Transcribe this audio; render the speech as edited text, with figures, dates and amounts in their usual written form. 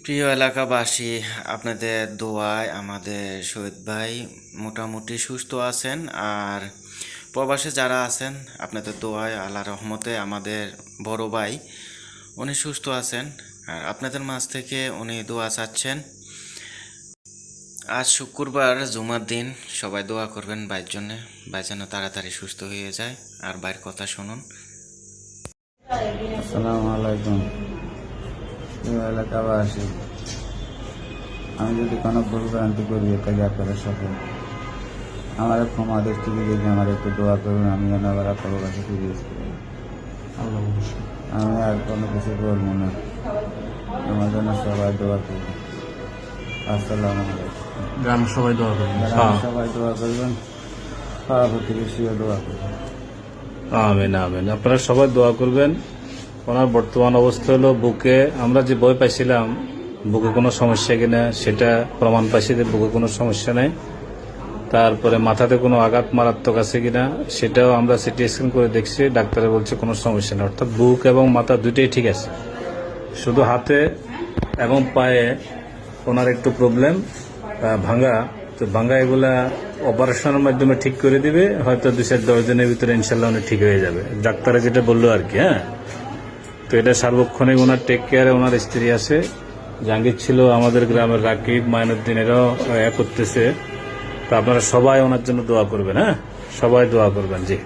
প্রিয় এলাকাবাসী, আপনাদের দোয়ায় আমাদের শহীদ ভাই মোটামুটি সুস্থ আছেন। আর প্রবাসে যারা আছেন, আপনাদের দোয়ায় আল্লাহর রহমতে আমাদের বড় ভাই উনি সুস্থ আছেন। আর আপনাদের মাঝ থেকে উনি দোয়া চাচ্ছেন। আজ শুক্রবার, জুমার দিন, সবাই দোয়া করবেন ভাইয়ের জন্য। ভাই যেন তাড়াতাড়ি সুস্থ হয়ে যায়। আর ভাইয়ের কথা শুনুন। আসসালামু আলাইকুম প্রিয় এলাকাবাসী, আমি যদি কোনো ভুল ভ্রান্তি করি থাকি আপনারা সকল আমার ক্ষমা দৃষ্টিকে দেখে আমার একটু দোয়া করুন, আমি যেন আবার আপনার কাছে ফিরে আসতে পারি। আমি আর কোনো কিছু বলবো না, আমার জন্য সবাই দোয়া করবেন। আসসালামু আলাইকুম। গ্রাম সবাই দোয়া করবেন। সবাই দোয়া করবেন, পাড়া প্রতিবেশীও দোয়া করবেন। আমিন আমিন। আপনারা সবাই দোয়া করবেন। ওনার বর্তমান অবস্থা হলো বুকে, আমরা যে ভয় পাইছিলাম বুকে কোনো সমস্যা কিনা সেটা প্রমাণ পাইছি যে বুকে কোনো সমস্যা নেই। তারপরে মাথাতে কোনো আঘাত মারাত্মক আছে কিনা সেটাও আমরা সিটি স্ক্যান করে দেখছি, ডাক্তারে বলছে কোনো সমস্যা নেই। অর্থাৎ বুক এবং মাথা দুইটাই ঠিক আছে, শুধু হাতে এবং পায়ে ওনার একটু প্রবলেম, ভাঙা। তো ভাঙা এগুলা অপারেশনের মাধ্যমে ঠিক করে দিবে, হয়তো 2-10 দিনের ভিতরে ইনশাল্লাহ উনি ঠিক হয়ে যাবে, ডাক্তারে যেটা বললো আর কি। হ্যাঁ, তো এটা সার্বক্ষণিক ওনার টেক কেয়ারে ওনার স্ত্রী আছে, জাহাঙ্গীর ছিল আমাদের গ্রামের, রাকিব, মাইনুদ্দিন এরাও করতেছে। তো আপনারা সবাই ওনার জন্য দোয়া করবেন। হ্যাঁ, সবাই দোয়া করবেন। জি।